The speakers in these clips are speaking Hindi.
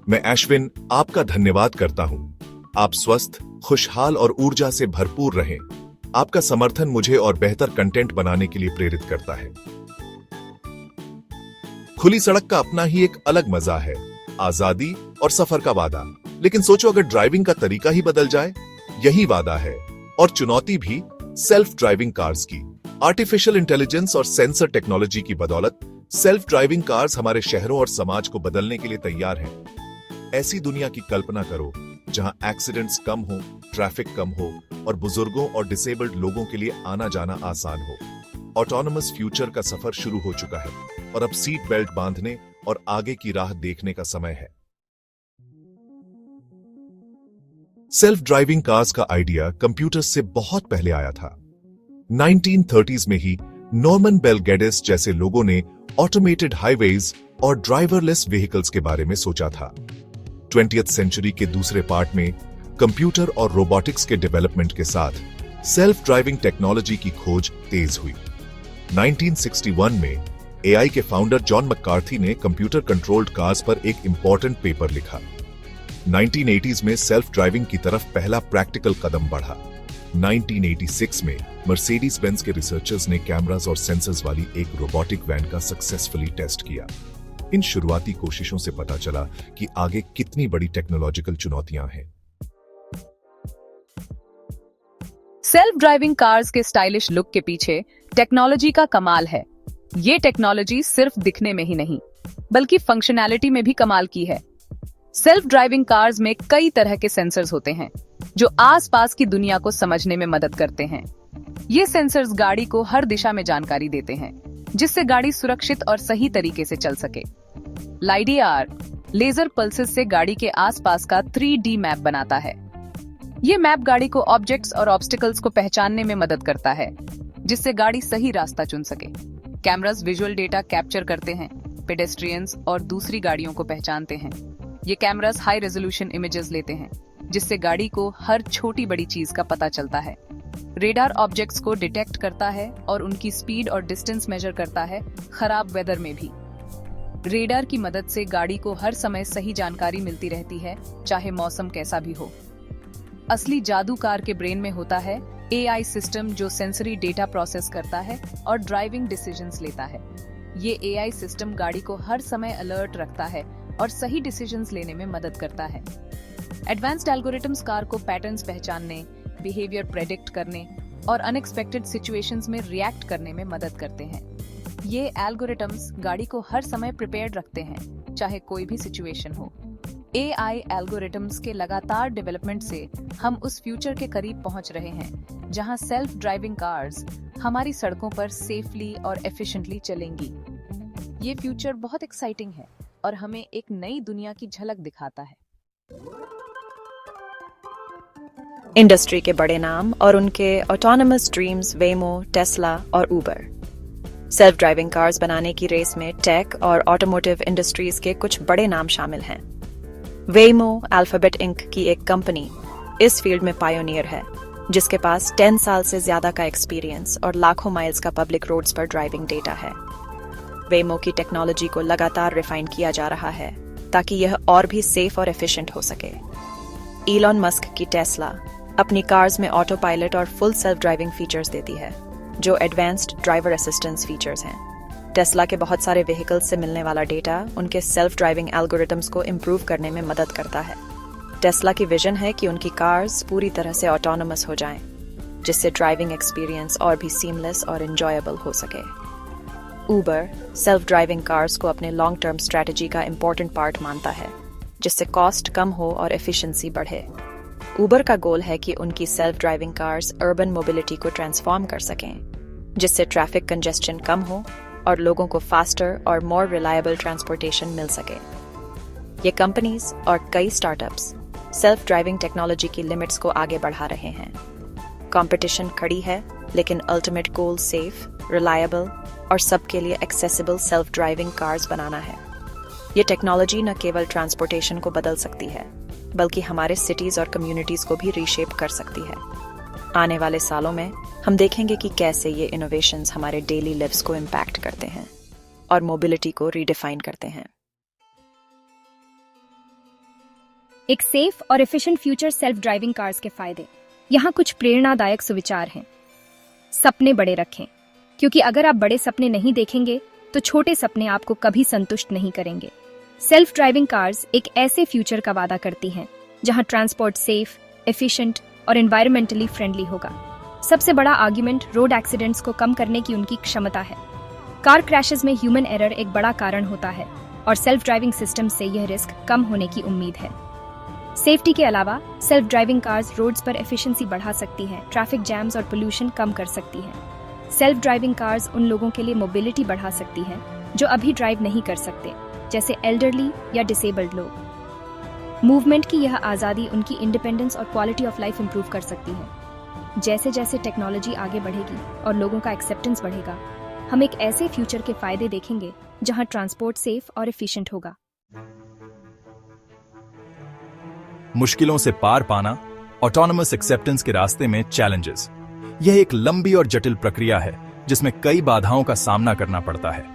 मैं अश्विन आपका धन्यवाद करता हूं। आप स्वस्थ, खुशहाल और ऊर्जा से भरपूर रहें। आपका समर्थन मुझे और बेहतर कंटेंट बनाने के लिए प्रेरित करता है। खुली सड़क का अपना ही एक अलग मजा है, आजादी और सफर का वादा। लेकिन सोचो अगर ड्राइविंग का तरीका ही बदल जाए, यही वादा है और चुनौती भी सेल्फ ड्राइविंग कार्स की। आर्टिफिशियल इंटेलिजेंस और सेंसर टेक्नोलॉजी की बदौलत सेल्फ ड्राइविंग कार्स हमारे शहरों और समाज को बदलने के लिए तैयार हैं। ऐसी दुनिया की कल्पना करो जहां एक्सीडेंट्स कम हो, ट्रैफिक कम हो और बुजुर्गों और डिसेबल्ड लोगों के लिए आना जाना आसान हो। ऑटोनोमस फ्यूचर का सफर शुरू हो चुका है और अब सीट बेल्ट बांधने और आगे की राह देखने का समय है। सेल्फ ड्राइविंग कार्स का आइडिया कंप्यूटर से बहुत पहले आया था। 1930s में ही नॉर्मन बेल गेडिस जैसे लोगों ने ऑटोमेटेड हाईवेज और ड्राइवरलेस व्हीकल्स के बारे में सोचा था। 20th सेंचुरी के दूसरे पार्ट में कंप्यूटर और रोबोटिक्स के डेवलपमेंट के साथ सेल्फ ड्राइविंग टेक्नोलॉजी की खोज तेज हुई। 1961 में एआई के फाउंडर जॉन मैकार्थी ने कंप्यूटर कंट्रोल्ड कार्स पर एक इंपॉर्टेंट पेपर लिखा। 1980s में सेल्फ ड्राइविंग की तरफ पहला प्रैक्टिकल कदम बढ़ा। 1986 में मर्सिडीज बेंज के रिसर्चर्स ने कैमरास और सेंसर्स वाली एक रोबोटिक वैन का सक्सेसफुली टेस्ट किया। इन शुरुआती कोशिशों से पता चला कि आगे कितनी बड़ी टेक्नोलॉजिकल चुनौतियां हैं। सेल्फ ड्राइविंग कार्स के स्टाइलिश लुक के पीछे टेक्नोलॉजी का कमाल है। ये टेक्नोलॉजी सिर्फ दिखने में ही नहीं, बल्कि फंक्शनैलिटी में भी कमाल की है। सेल्फ ड्राइविंग कार्स में कई तरह के सेंसर्स होते हैं जो आसपास की दुनिया को समझने में मदद करते हैं। ये सेंसर्स गाड़ी को हर दिशा में जानकारी देते हैं, जिससे गाड़ी सुरक्षित और सही तरीके से चल सके। लाइडीआर लेजर पल्सेस से गाड़ी के आसपास का 3D मैप बनाता है। ये मैप गाड़ी को ऑब्जेक्ट्स और ऑब्स्टिकल्स को पहचानने में मदद करता है, जिससे गाड़ी सही रास्ता चुन सके। कैमरास विजुअल डेटा कैप्चर करते हैं, पेडेस्ट्रियंस और दूसरी गाड़ियों को पहचानते हैं। ये कैमरास हाई रेजोल्यूशन इमेजेस लेते हैं, जिससे गाड़ी को हर छोटी बड़ी चीज का पता चलता है। रेडार ऑब्जेक्ट्स को डिटेक्ट करता है और उनकी स्पीड और डिस्टेंस मेजर करता है, खराब वेदर में भी। रेडार की मदद से गाड़ी को हर समय सही जानकारी मिलती रहती है, चाहे मौसम कैसा भी हो। असली जादू कार के ब्रेन में होता है एआई सिस्टम, जो सेंसरी डेटा प्रोसेस करता है और ड्राइविंग डिसीजंस लेता है। ये एआई सिस्टम गाड़ी को हर समय अलर्ट रखता है और सही डिसीजंस लेने में मदद करता है। एडवांस्ड एल्गोरिथम्स कार को पैटर्न्स पहचानने, बिहेवियर प्रेडिक्ट करने और अनएक्सपेक्टेड सिचुएशंस में रिएक्ट करने में मदद करते हैं। ये एल्गोरिथम्स गाड़ी को हर समय प्रिपेयर्ड रखते हैं, चाहे कोई भी सिचुएशन हो। एआई एल्गोरिथम्स के लगातार डेवलपमेंट से हम उस फ्यूचर के करीब पहुंच रहे हैं जहां सेल्फ ड्राइविंग कार्स हमारी सड़कों पर सेफली और एफिशिएंटली चलेंगी। ये फ्यूचर बहुत एक्साइटिंग है और हमें एक नई दुनिया की झलक दिखाता है। इंडस्ट्री के बड़े नाम और उनके ऑटोनमस ड्रीम्स वेमो, टेस्ला और उबर। सेल्फ ड्राइविंग कार्स बनाने की रेस में टेक और ऑटोमोटिव इंडस्ट्रीज के कुछ बड़े नाम शामिल हैं। वेमो अल्फाबेट इंक की एक कंपनी इस फील्ड में पायोनियर है, जिसके पास 10 साल से ज्यादा का एक्सपीरियंस और लाखों माइल्स का पब्लिक रोड्स पर ड्राइविंग डेटा है। वेमो की टेक्नोलॉजी को लगातार रिफाइन किया जा रहा है ताकि यह और भी सेफ और एफिशिएंट हो सके। इलॉन मस्क की टेस्ला अपनी कार्स में ऑटो पायलट और फुल सेल्फ ड्राइविंग फीचर्स देती है, जो एडवांस्ड ड्राइवर असिस्टेंस फीचर्स हैं। टेस्ला के बहुत सारे व्हीकल्स से मिलने वाला डेटा उनके सेल्फ ड्राइविंग एल्गोरिथम्स को इम्प्रूव करने में मदद करता है। टेस्ला की विजन है कि उनकी कार्स पूरी तरह से ऑटोनमस हो जाएं, जिससे ड्राइविंग एक्सपीरियंस और भी सीमलेस और एंजॉयबल हो सके। उबर सेल्फ ड्राइविंग कार्स को अपने लॉन्ग टर्म स्ट्रेटजी का इम्पोर्टेंट पार्ट मानता है, जिससे कॉस्ट कम हो और एफिशिएंसी बढ़े। उबर का गोल है कि उनकी self driving cars urban mobility को ट्रांसफॉर्म कर सकें, जिससे ट्रैफिक कंजेस्शन कम हो और लोगों को फास्टर और मोर रिलायबल ट्रांसपोर्टेशन मिल सके। ये कंपनीज और कई स्टार्टअप्स सेल्फ ड्राइविंग टेक्नोलॉजी की लिमिट्स को आगे बढ़ा रहे हैं। कंपटीशन कड़ी है, लेकिन अल्टीमेट गोल सेफ, रिलायबल और सबके लिए एक्सेसिबल सेल्फ ड्राइविंग कार्स बनाना है। ये टेक्नोलॉजी न केवल ट्रांसपोर्टेशन को बदल सकती है, बल्कि हमारे सिटीज और कम्युनिटीज को भी रीशेप कर सकती है। आने वाले सालों में हम देखेंगे कि कैसे ये इनोवेशंस हमारे डेली लिव्स को इम्पैक्ट करते हैं और मोबिलिटी को रीडिफाइन करते हैं। एक सेफ और efficient future self driving cars के फायदे। यहाँ कुछ प्रेरणादायक सुविचार हैं। सपने बड़े रखें, क्योंकि अगर आप बड़े सपने नहीं देखेंगे तो छोटे सपने आपको कभी संतुष्ट नहीं करेंगे। सेल्फ ड्राइविंग कार्स एक ऐसे फ्यूचर का वादा करती हैं जहां ट्रांसपोर्ट सेफ, एफिशिएंट और एनवायरमेंटली फ्रेंडली होगा। सबसे बड़ा आर्ग्यूमेंट रोड एक्सीडेंट्स को कम करने की उनकी क्षमता है। कार क्रैशेस में ह्यूमन एरर एक बड़ा कारण होता है और सेल्फ ड्राइविंग सिस्टम से यह रिस्क कम होने की उम्मीद है। सेफ्टी के अलावा सेल्फ ड्राइविंग कार्स रोड्स पर एफिशिएंसी बढ़ा सकती हैं, ट्रैफिक जैम्स और पोल्यूशन कम कर सकती हैं। सेल्फ ड्राइविंग कार्स उन लोगों के लिए मोबिलिटी बढ़ा सकती हैं जो अभी ड्राइव नहीं कर सकते, जैसे एल्डरली या डिसेबल्ड लोग। मूवमेंट की यह आज़ादी उनकी इंडिपेंडेंस और क्वालिटी ऑफ लाइफ इंप्रूव कर सकती है। जैसे जैसे टेक्नोलॉजी आगे बढ़ेगी और लोगों का एक्सेप्टेंस बढ़ेगा, हम एक ऐसे फ्यूचर के फायदे देखेंगे जहां ट्रांसपोर्ट सेफ और एफिशिएंट होगा। मुश्किलों से पार पाना, ऑटोनोमस एक्सेप्टेंस के रास्ते में चैलेंजेस। यह एक लंबी और जटिल प्रक्रिया है जिसमें कई बाधाओं का सामना करना पड़ता है।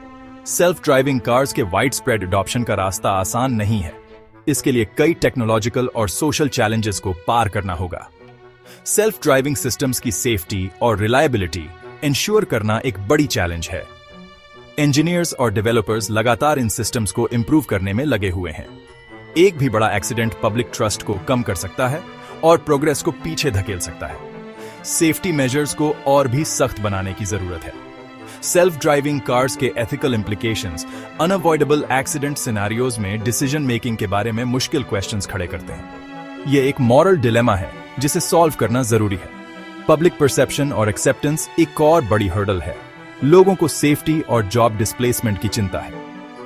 सेल्फ ड्राइविंग कार्स के वाइड स्प्रेड अडॉप्शन का रास्ता आसान नहीं है। इसके लिए कई टेक्नोलॉजिकल और सोशल चैलेंजेस को पार करना होगा। सेल्फ ड्राइविंग सिस्टम्स की सेफ्टी और रिलायबिलिटी इंश्योर करना एक बड़ी चैलेंज है। इंजीनियर्स और डेवलपर्स लगातार इन सिस्टम्स को इंप्रूव करने में लगे हुए हैं। एक भी बड़ा एक्सीडेंट पब्लिक ट्रस्ट को कम कर सकता है और प्रोग्रेस को पीछे धकेल सकता है। सेफ्टी मेजर्स को और भी सख्त बनाने की जरूरत है। सेल्फ ड्राइविंग कार्स के ethical implications unavoidable accident scenarios में डिसीजन मेकिंग के बारे में मुश्किल क्वेश्चंस खड़े करते हैं। यह एक मॉरल डिलेमा है जिसे सॉल्व करना जरूरी है। पब्लिक परसेप्शन और एक्सेप्टेंस एक और बड़ी हर्डल है। लोगों को सेफ्टी और जॉब डिस्प्लेसमेंट की चिंता है।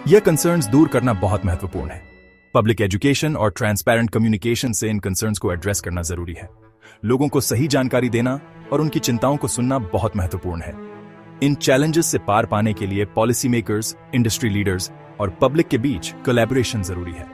यह कंसर्न्स दूर करना बहुत महत्वपूर्ण है। पब्लिक एजुकेशन और ट्रांसपेरेंट कम्युनिकेशन से इन कंसर्न्स को एड्रेस करना जरूरी है। लोगों को सही जानकारी देना और उनकी चिंताओं को सुनना बहुत महत्वपूर्ण है। इन चैलेंजेस से पार पाने के लिए पॉलिसी मेकर्स, इंडस्ट्री लीडर्स और पब्लिक के बीच कोलैबोरेशन जरूरी है।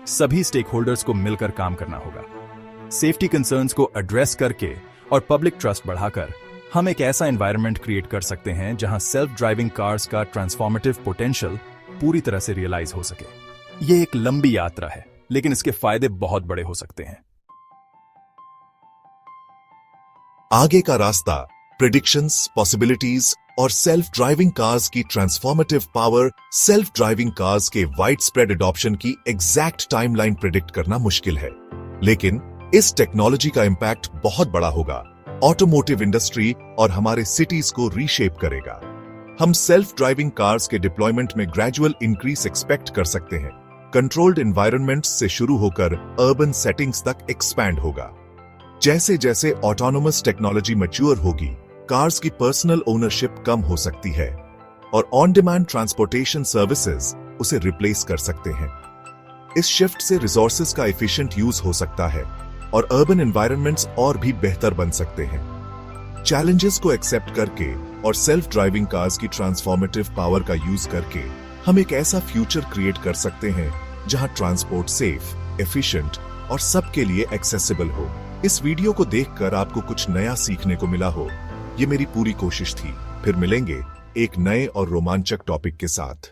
सभी स्टेक होल्डर्स को मिलकर काम करना होगा। सेफ्टी कंसर्न्स को एड्रेस करके और पब्लिक ट्रस्ट बढ़ाकर हम एक ऐसा एनवायरनमेंट क्रिएट कर सकते हैं जहां सेल्फ ड्राइविंग कार्स का ट्रांसफॉर्मेटिव पोटेंशियल पूरी तरह से रियलाइज हो सके। यह एक लंबी यात्रा है, लेकिन इसके फायदे बहुत बड़े हो सकते हैं। आगे का रास्ता, प्रेडिक्शंस, पॉसिबिलिटीज और सेल्फ ड्राइविंग कार्स की transformative power. Self driving cars के वाइड स्प्रेड अडॉप्शन की एग्जैक्ट टाइमलाइन प्रेडिक्ट करना मुश्किल है, लेकिन इस टेक्नोलॉजी का इंपैक्ट बहुत बड़ा होगा। ऑटोमोटिव इंडस्ट्री और हमारे सिटीज को रीशेप करेगा। हम सेल्फ ड्राइविंग कार्स के डिप्लॉयमेंट में ग्रेजुअल इंक्रीज एक्सपेक्ट कर सकते हैं। कंट्रोल्ड एनवायरनमेंट्स से शुरू होकर अर्बन सेटिंग्स तक एक्सपैंड होगा। जैसे जैसे ऑटोनोमस टेक्नोलॉजी मैच्योर होगी, कार्स की पर्सनल ओनरशिप कम हो सकती है और ऑन डिमांड ट्रांसपोर्टेशन सर्विसेज उसे रिप्लेस कर सकते हैं। इस शिफ्ट से रिसोर्सेज का एफिशिएंट यूज हो सकता है और अर्बन एनवायरनमेंट्स और भी बेहतर बन सकते हैं। चैलेंजेस को एक्सेप्ट करके और सेल्फ ड्राइविंग कार्स की ट्रांसफॉर्मेटिव पावर का यूज करके हम एक ऐसा फ्यूचर क्रिएट कर सकते हैं जहां ट्रांसपोर्ट सेफ, एफिशिएंट और सबके लिए एक्सेसिबल हो। इस वीडियो को देखकर आपको कुछ नया सीखने को मिला हो, ये मेरी पूरी कोशिश थी। फिर मिलेंगे एक नए और रोमांचक टॉपिक के साथ।